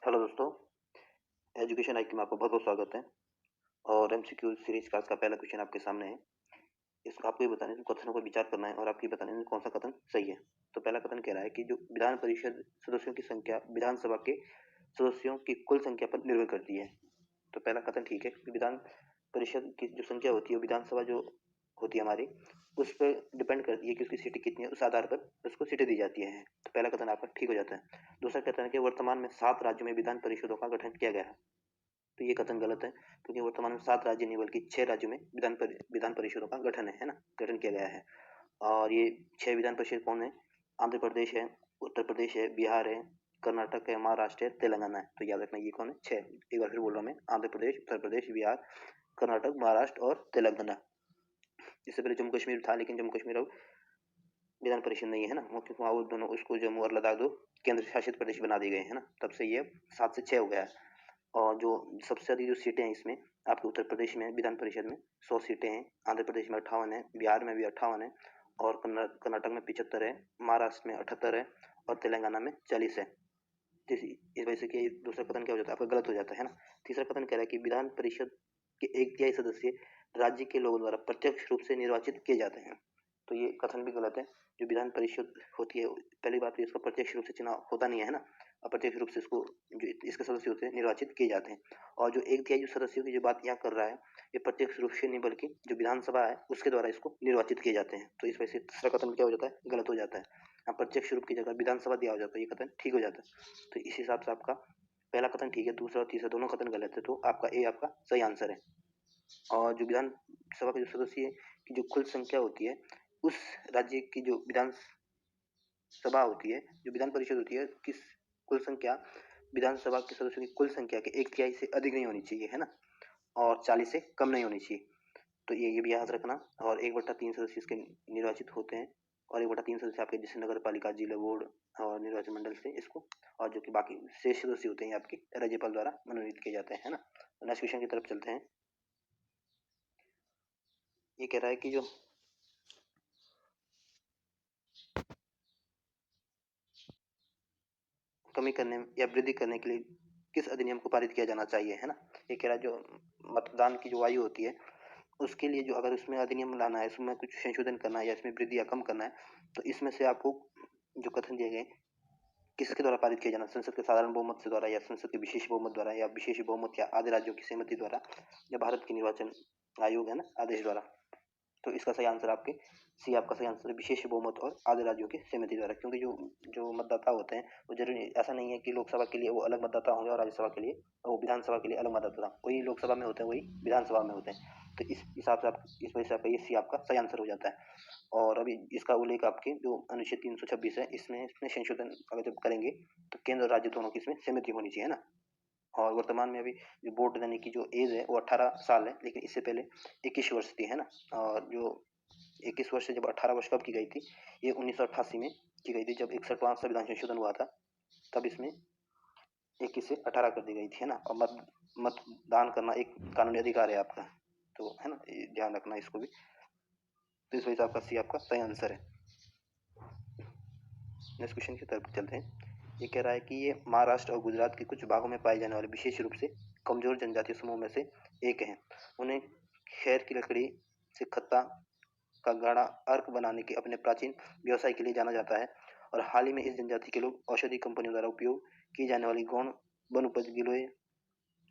Hello दोस्तों, education IQ में आपका बहुत-बहुत स्वागत है। और एमसीक्यू सीरीज का आज का पहला क्वेश्चन आपके सामने है। इसको आपको ये बताना है, कथनों पर विचार करना है और आपको ये बताना है कौन सा कथन सही है। तो पहला कथन कह रहा है कि जो विधान परिषद सदस्यों की संख्या विधानसभा के सदस्यों की कुल संख्या पर निर्भर करती है। तो पहला कथन ठीक है कि विधान परिषद की जो संख्या होती है, विधानसभा जो होती है हमारी, उस पर डिपेंड करती है कि उसकी सीटें कितनी है, उस आधार पर उसको सीटें दी जाती हैं। तो पहला कथन आपका ठीक हो जाता है। दूसरा कथन है कि वर्तमान में 7 राज्यों में विधान परिषदों का गठन किया गया है। तो ये कथन गलत है, क्योंकि वर्तमान में 7 राज्य नहीं बल्कि 6 राज्यों में विधान परिषदों का गठन है ना? गठन किया गया है। और ये 6 विधान परिषद कौन है? आंध्र प्रदेश है, उत्तर प्रदेश है, बिहार है, कर्नाटक है, महाराष्ट्र है, तेलंगाना है। तो याद रखना ये कौन है? 6। एक बार फिर बोल रहा हूँ मैं, आंध्र प्रदेश, उत्तर प्रदेश, बिहार, कर्नाटक, महाराष्ट्र और तेलंगाना। इससे पहले जम्मू कश्मीर था, लेकिन जम्मू कश्मीर अब विधान परिषद नहीं है ना, क्योंकि वहाँ वो दोनों उसको जम्मू और लद्दाख दो केंद्र शासित प्रदेश बना दिए गए हैं ना, तब से ये 7 से 6 हो गया है। और जो सबसे अधिक जो सीटें हैं इसमें आपके उत्तर प्रदेश में विधान परिषद में 100 सीटें हैं, आंध्र प्रदेश में 58 है, बिहार में भी 58 है, और कर्नाटक में 75 है, महाराष्ट्र में 78 है और तेलंगाना में 40 है। इस वजह से कि दूसरा कथन क्या हो जाता है आपका गलत हो जाता है ना। तीसरा कथन कह रहा है कि विधान परिषद के 1/3 सदस्य राज्य के लोगों द्वारा प्रत्यक्ष रूप से निर्वाचित किए जाते हैं। तो ये कथन भी गलत है। जो विधान परिषद होती है, पहली बात तो इसका प्रत्यक्ष रूप से चुनाव होता नहीं है ना, अप्रत्यक्ष रूप से इसको जो इसके सदस्य होते हैं निर्वाचित किए जाते हैं। और जो 1/3 जो सदस्यों की जो बात यहाँ कर रहा है, ये प्रत्यक्ष रूप से नहीं बल्कि जो विधानसभा है उसके द्वारा इसको निर्वाचित किए जाते हैं। तो इस वजह से तीसरा कथन क्या हो जाता है? गलत हो जाता है। हाँ, प्रत्यक्ष रूप की जगह विधानसभा दिया हो जाता है, ये कथन ठीक हो जाता है। तो इस हिसाब से आपका पहला कथन ठीक है, दूसरा और तीसरा दोनों कथन गलत है, तो आपका ए आपका सही आंसर है। और जो विधानसभा के जो सदस्य की जो कुल संख्या होती है, उस राज्य की जो विधान सभा होती है, जो विधान परिषद होती है, किस कुल संख्या विधानसभा के सदस्यों की कुल संख्या के 1/3 से अधिक नहीं होनी चाहिए, है ना? और 40 से कम नहीं होनी चाहिए। तो ये भी याद रखना। और 1/3 सदस्य इसके निर्वाचित होते हैं, और 1/3 सदस्य आपके जैसे नगर पालिका, जिला बोर्ड और निर्वाचन मंडल से इसको, और जो कि बाकी शेष सदस्य होते हैं आपके राज्यपाल द्वारा मनोनीत किए जाते हैं, है ना। तो नेक्स्ट क्वेश्चन की तरफ चलते हैं। ये कह रहा है कि जो कमी करने या वृद्धि करने के लिए किस अधिनियम को पारित किया जाना चाहिए, है ना। ये कह रहा है जो मतदान की जो आयु होती है उसके लिए जो अगर उसमें अधिनियम लाना है, इसमें कुछ संशोधन करना है या इसमें वृद्धि या कम करना है, तो इसमें से आपको जो कथन दिए गए किसके द्वारा पारित किया जाना, संसद के साधारण बहुमत से द्वारा या संसद के विशेष बहुमत द्वारा या विशेष बहुमत या आधे राज्यों की सहमति द्वारा या भारत के निर्वाचन आयोग है ना आदेश द्वारा। तो इसका सही आंसर आपके सी आपका सही आंसर है, विशेष बहुमत और आधे राज्यों की सहमति द्वारा। क्योंकि जो जो मतदाता होते हैं वो जरूरी ऐसा नहीं है कि लोकसभा के लिए वो अलग मतदाता होंगे और राज्यसभा के लिए वो विधानसभा के लिए अलग मतदाता, वही लोकसभा में होते हैं वही विधानसभा में होते हैं। तो इस हिसाब से आप इस वजह से आपका ये सी आपका सही आंसर हो जाता है। और अभी इसका उल्लेख आपके जो अनुच्छेद 326 है इसमें संशोधन अगर जब करेंगे तो केंद्र और राज्य दोनों की इसमें सहमति होनी चाहिए ना। और वर्तमान में अभी जो वोट देने की जो एज है वो 18 साल है, लेकिन इससे पहले 21 वर्ष थी, है ना। और जो 21 वर्ष से जब 18 वर्ष कब की गई थी, ये 1988 में की गई थी, जब 61वां संविधान संशोधन हुआ था, तब इसमें 21 से 18 कर दी गई थी, है ना। और मतदान करना एक कानूनी अधिकार है आपका, तो है ना, ध्यान रखना इसको भी। तो इस वजह से आपका सी आपका सही आंसर है। नेक्स्ट क्वेश्चन की तरफ चलते हैं। ये कह रहा है कि ये महाराष्ट्र और गुजरात के कुछ भागों में पाए जाने वाले विशेष रूप से कमजोर जनजातीय समूह में से एक हैं। उन्हें खैर की लकड़ी से खत्ता का गाढ़ा अर्क बनाने के अपने प्राचीन व्यवसाय के लिए जाना जाता है। और हाल ही में इस जनजाति के लोग औषधि कंपनियों द्वारा उपयोग की जाने वाली गौण वन उपज गिलोय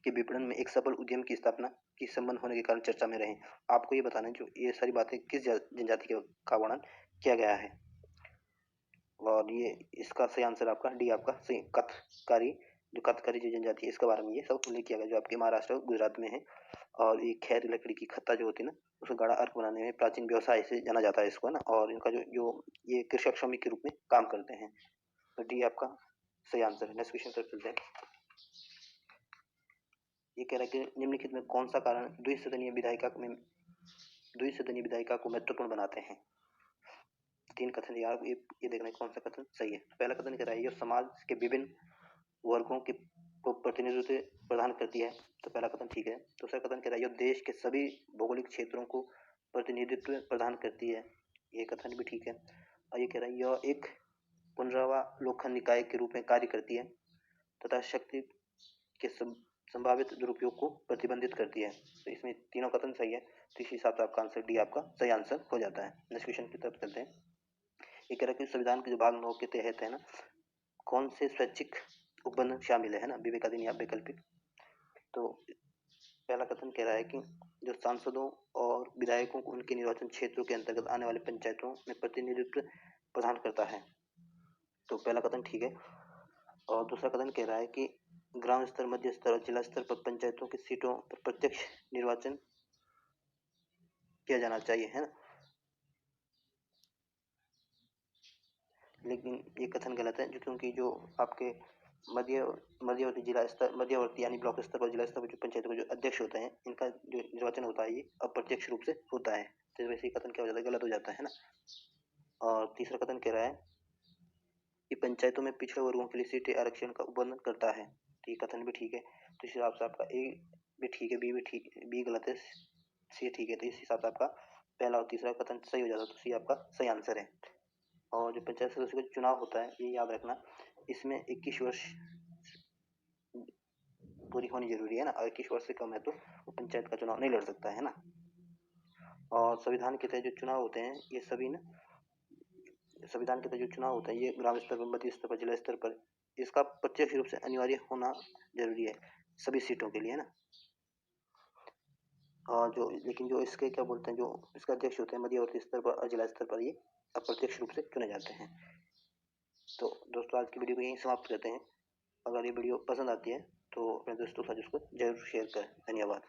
के विपणन में एक सफल उद्यम की स्थापना की संबंध होने के कारण चर्चा में रहे। आपको ये बताना है जो ये सारी बातें किस जनजाति का वर्णन किया गया है। और ये इसका सही आंसर आपका डी आपका सही कथकारी, जो कथकारी जो जनजाति है इसके बारे में ये सब उल्लेख किया गया जो आपके महाराष्ट्र और गुजरात में है। और ये खैर लकड़ी की खत्ता जो होती है ना उसको गाढ़ा अर्क बनाने में प्राचीन व्यवसाय से जाना जाता है इसको, है ना। और इनका जो जो ये कृषक श्रमिक के रूप में काम करते हैं। तो डी आपका सही आंसर है। नेक्स्ट क्वेश्चन पर चलते हैं। ये कह रहा है कि निम्नलिखित में कौन सा कारण द्विसदनीय विधायिका को महत्वपूर्ण बनाते हैं। 3 कथन यार, ये देखना है कौन सा कथन सही है। पहला कथन कह रहा है ये समाज के विभिन्न वर्गों के को प्रतिनिधित्व प्रदान करती है, तो पहला कथन ठीक है। दूसरा कथन कह रहा है यह देश के सभी भौगोलिक क्षेत्रों को प्रतिनिधित्व प्रदान करती है, ये कथन भी ठीक है। और ये कह रहा है यह एक पुनरावलोकन निकाय के रूप में कार्य करती है तथा शक्ति के संभावित दुरुपयोग को प्रतिबंधित करती है। तो इसमें तीनों कथन सही है, तो इस हिसाब से आपका आंसर डी आपका सही आंसर हो जाता है। नेक्स्ट क्वेश्चन की तरफ चलते हैं। ये कह रहा है कि संविधान के जो भाग 9 के तहत है ना, कौन से स्वैच्छिक उपबंधन शामिल है ना, विवेकाधीन या वैकल्पिक। तो पहला कथन कह रहा है कि जो सांसदों और विधायकों को उनके निर्वाचन क्षेत्रों के अंतर्गत आने वाले पंचायतों में प्रतिनिधित्व प्रदान करता है। तो पहला कथन ठीक है। और दूसरा कथन कह रहा है कि ग्राम स्तर, मध्य स्तर और जिला स्तर पर पंचायतों की सीटों पर प्रत्यक्ष निर्वाचन किया जाना चाहिए, है ना। लेकिन ये कथन गलत है, जो क्योंकि जो आपके मध्यवर्ती जिला स्तर, मध्यवर्ती यानी ब्लॉक स्तर पर, जिला स्तर पर जो पंचायतों के जो अध्यक्ष होते हैं, इनका जो निर्वाचन होता है ये अप्रत्यक्ष रूप से होता है। तो वैसे ही कथन क्या हो जाता है, गलत हो जाता है ना। और तीसरा कथन कह रहा है कि पंचायतों में पिछड़े वर्गों के लिए सीटें आरक्षण का उल्लंघन करता है। तो ये कथन भी ठीक है। तो इस हिसाब से आपका ए भी ठीक है, बी भी ठीक, बी गलत है, सी ठीक है। तो इस हिसाब से आपका पहला और तीसरा कथन सही हो जाता है, तो सी आपका सही आंसर है। और जो पंचायत सदस्य का चुनाव होता है, ये याद रखना, इसमें 21 वर्ष पूरी होनी जरूरी है ना, और 21 वर्ष से कम है तो वो पंचायत का चुनाव नहीं लड़ सकता है ना। और संविधान के तहत जो चुनाव होते हैं ये सभी ना, संविधान के तहत जो चुनाव होता है ये ग्राम स्तर पर, मध्य स्तर पर, जिला स्तर पर, इसका प्रत्यक्ष रूप से अनिवार्य होना जरूरी है सभी सीटों के लिए, है ना। और जो लेकिन जो इसके क्या बोलते हैं, जो इसका अध्यक्ष होते हैं मध्यवर्ती स्तर पर और जिला स्तर पर, ये अप्रत्यक्ष रूप से चुने जाते हैं। तो दोस्तों आज की वीडियो को यहीं समाप्त करते हैं। अगर ये वीडियो पसंद आती है तो अपने दोस्तों के साथ इसको जरूर शेयर करें। धन्यवाद।